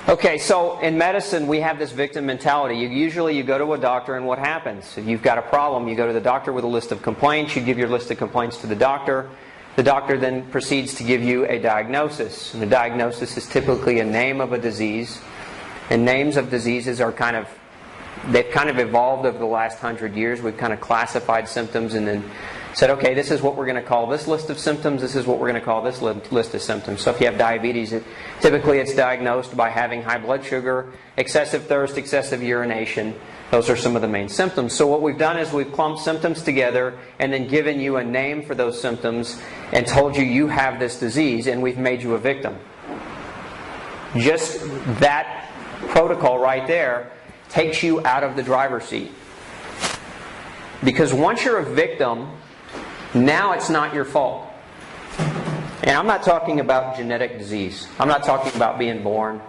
Okay, so in medicine we have this victim mentality. Usually you go to a doctor and what happens? If you've got a problem, you go to the doctor with a list of complaints, you give your list of complaints to the doctor. The doctor then proceeds to give you a diagnosis. And the diagnosis is typically a name of a disease. And names of diseases are they've kind of evolved over the last 100 years. We've kind of classified symptoms and then said, okay, this is what we're going to call this list of symptoms, this is what we're going to call this list of symptoms. So if you have diabetes, typically it's diagnosed by having high blood sugar, excessive thirst, excessive urination. Those are some of the main symptoms. So what we've done is we've clumped symptoms together and then given you a name for those symptoms and told you you have this disease, and we've made you a victim. Just that protocol right there takes you out of the driver's seat. Because once you're a victim, now it's not your fault. And I'm not talking about genetic disease. I'm not talking about being born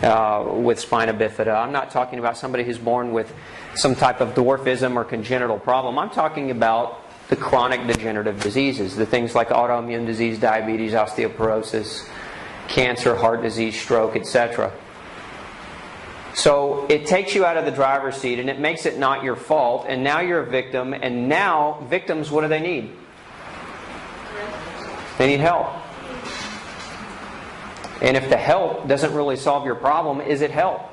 with spina bifida. I'm not talking about somebody who's born with some type of dwarfism or congenital problem. I'm talking about the chronic degenerative diseases, the things like autoimmune disease, diabetes, osteoporosis, cancer, heart disease, stroke, etc. So it takes you out of the driver's seat and it makes it not your fault, and now you're a victim, and now victims, what do they need? They need help. And if the help doesn't really solve your problem, is it help?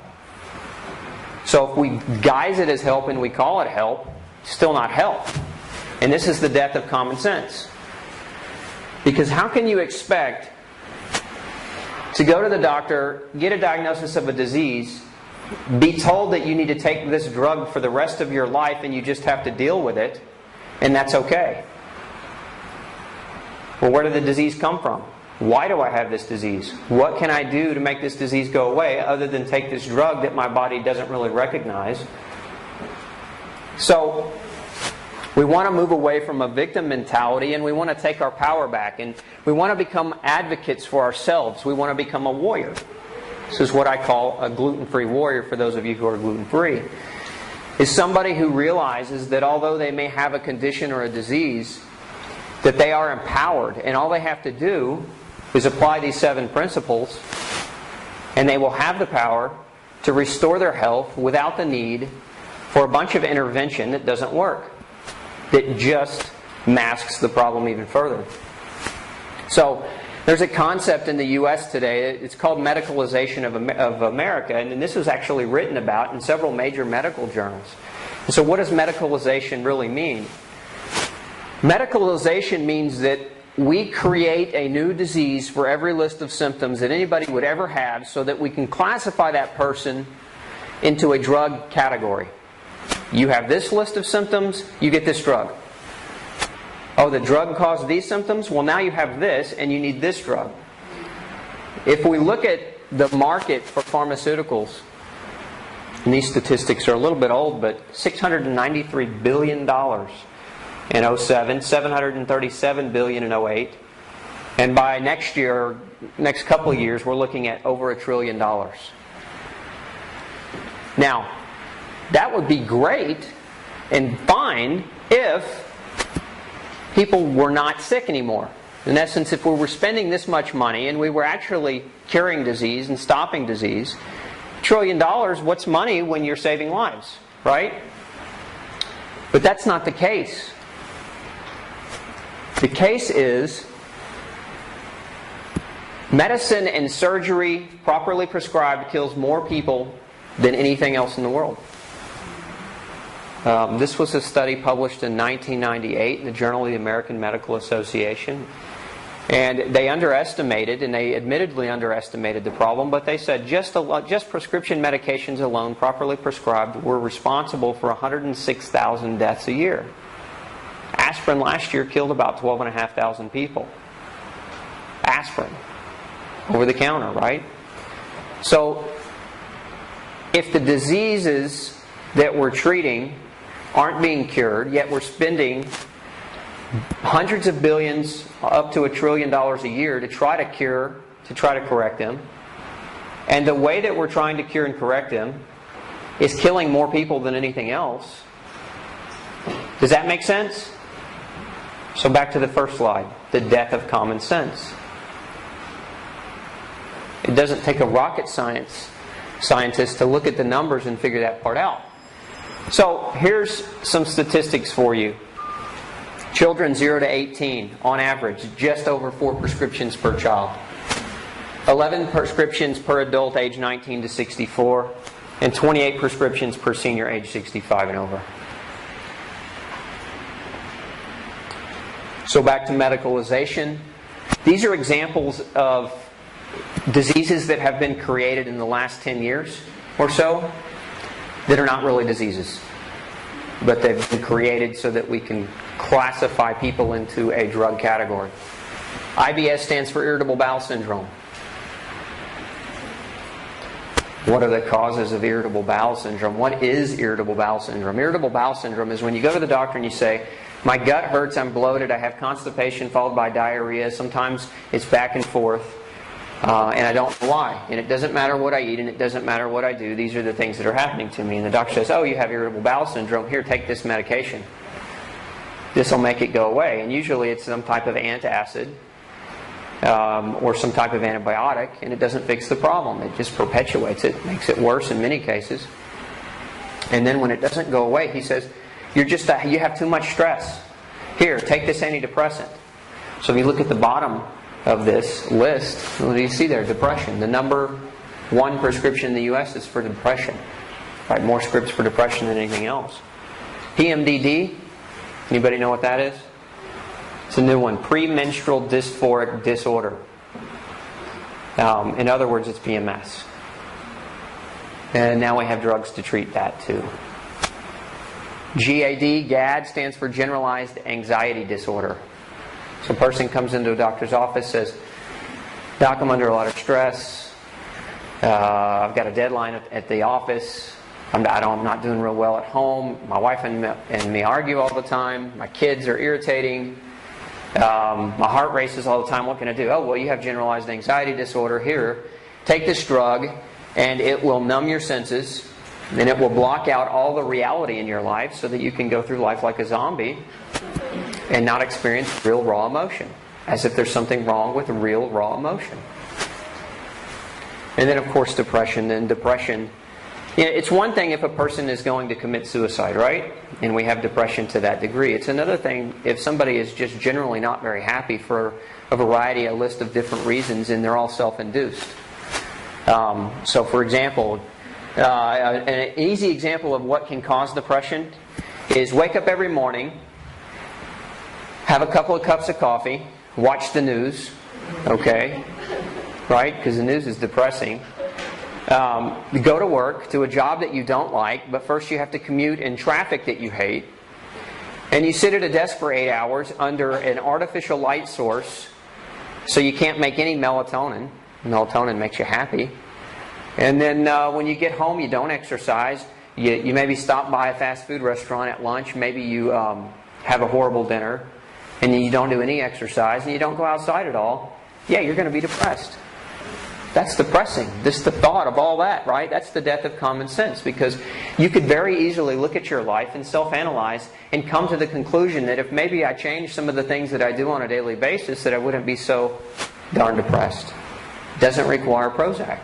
So if we guise it as help and we call it help, it's still not help. And this is the death of common sense. Because how can you expect to go to the doctor, get a diagnosis of a disease, be told that you need to take this drug for the rest of your life and you just have to deal with it, and that's okay? Well, where did the disease come from? Why do I have this disease? What can I do to make this disease go away other than take this drug that my body doesn't really recognize? So we want to move away from a victim mentality, and we want to take our power back, and we want to become advocates for ourselves. We want to become a warrior. This is what I call a gluten-free warrior, for those of you who are gluten-free. Is somebody who realizes that although they may have a condition or a disease, that they are empowered, and all they have to do is apply these 7 principles, and they will have the power to restore their health without the need for a bunch of intervention that doesn't work, that just masks the problem even further. So there's a concept in the U.S. today, it's called medicalization of America, and this was actually written about in several major medical journals. And so what does medicalization really mean? Medicalization means that we create a new disease for every list of symptoms that anybody would ever have, so that we can classify that person into a drug category. You have this list of symptoms, you get this drug. Oh, the drug caused these symptoms? Well, now you have this and you need this drug. If we look at the market for pharmaceuticals, and these statistics are a little bit old, but $693 billion in 07, $737 billion in 08, and by next couple of years, we're looking at over $1 trillion. Now, that would be great and fine if people were not sick anymore. In essence, if we were spending this much money and we were actually curing disease and stopping disease, $1 trillion, what's money when you're saving lives, right? But that's not the case. The case is medicine and surgery, properly prescribed, kills more people than anything else in the world. This was a study published in 1998 in the Journal of the American Medical Association. And they underestimated, and they admittedly underestimated the problem, but they said just prescription medications alone, properly prescribed, were responsible for 106,000 deaths a year. Aspirin last year killed about 12,500 people. Aspirin. Over the counter, right? So, if the diseases that we're treating aren't being cured, yet we're spending hundreds of billions, up to $1 trillion a year to try to cure, to try to correct them, and the way that we're trying to cure and correct them is killing more people than anything else. Does that make sense? So back to the first slide, the death of common sense. It doesn't take a rocket science scientists to look at the numbers and figure that part out. So here's some statistics for you. Children 0 to 18, on average, just over 4 prescriptions per child. 11 prescriptions per adult age 19 to 64, and 28 prescriptions per senior age 65 and over. So back to medicalization. These are examples of diseases that have been created in the last 10 years or so that are not really diseases, but they've been created so that we can classify people into a drug category. IBS stands for irritable bowel syndrome. What are the causes of irritable bowel syndrome? What is irritable bowel syndrome? Irritable bowel syndrome is when you go to the doctor and you say, my gut hurts, I'm bloated, I have constipation followed by diarrhea, sometimes it's back and forth, and I don't know why. And it doesn't matter what I eat and it doesn't matter what I do, these are the things that are happening to me. And the doctor says, oh, you have irritable bowel syndrome, here, take this medication. This will make it go away. And usually it's some type of antacid or some type of antibiotic, and it doesn't fix the problem. It just perpetuates it, makes it worse in many cases. And then when it doesn't go away, he says, you have too much stress. Here, take this antidepressant. So if you look at the bottom of this list, what do you see there? Depression. The number 1 prescription in the U.S. is for depression. Right, more scripts for depression than anything else. PMDD. Anybody know what that is? It's a new one. Premenstrual dysphoric disorder. In other words, it's PMS. And now we have drugs to treat that too. GAD stands for generalized anxiety disorder. So a person comes into a doctor's office, says, Doc, I'm under a lot of stress. I've got a deadline at the office. I'm not doing real well at home. My wife and me argue all the time. My kids are irritating. My heart races all the time. What can I do? Oh, well, you have generalized anxiety disorder. Here, take this drug, and it will numb your senses, and it will block out all the reality in your life so that you can go through life like a zombie and not experience real raw emotion, as if there's something wrong with real raw emotion. And then, of course, depression. And depression, it's one thing if a person is going to commit suicide, right? And we have depression to that degree. It's another thing if somebody is just generally not very happy for a list of different reasons, and they're all self-induced. So, for example, an easy example of what can cause depression is wake up every morning, have a couple of cups of coffee, watch the news, okay? Right? Because the news is depressing. Go to work, do a job that you don't like, but first you have to commute in traffic that you hate. And you sit at a desk for 8 hours under an artificial light source, so you can't make any melatonin. Melatonin makes you happy. And then when you get home, you don't exercise. You maybe stop by a fast food restaurant at lunch. Maybe you have a horrible dinner. And you don't do any exercise, and you don't go outside at all. Yeah, you're going to be depressed. That's depressing. Just the thought of all that, right? That's the death of common sense, because you could very easily look at your life and self-analyze and come to the conclusion that if maybe I changed some of the things that I do on a daily basis, that I wouldn't be so darn depressed. It doesn't require Prozac.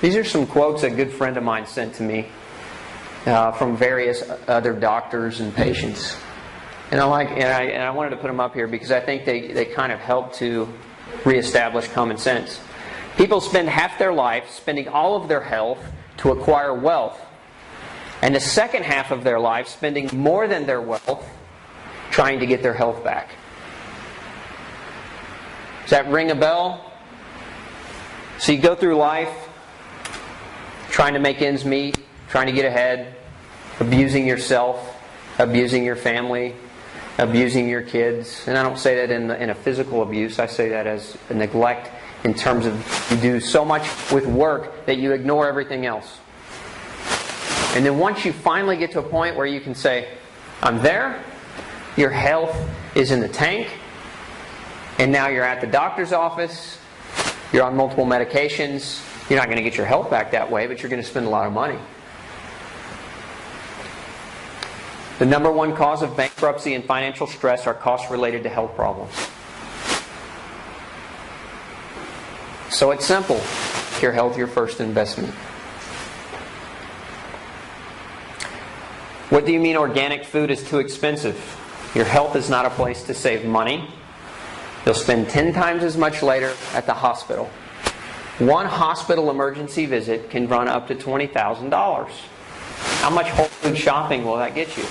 These are some quotes a good friend of mine sent to me from various other doctors and patients. And I wanted to put them up here because I think they kind of help to reestablish common sense. People spend half their life spending all of their health to acquire wealth, and the second half of their life spending more than their wealth trying to get their health back. Does that ring a bell? So you go through life trying to make ends meet, trying to get ahead, abusing yourself, abusing your family, abusing your kids. And I don't say that in a physical abuse. I say that as a neglect in terms of you do so much with work that you ignore everything else. And then once you finally get to a point where you can say, I'm there, your health is in the tank, and now you're at the doctor's office, you're on multiple medications, you're not going to get your health back that way, but you're going to spend a lot of money. The number 1 cause of bankruptcy and financial stress are costs related to health problems. So it's simple. your health your first investment. What do you mean organic food is too expensive? Your health is not a place to save money. You'll spend 10 times as much later at the hospital. One hospital emergency visit can run up to $20,000. How much whole food shopping will that get you?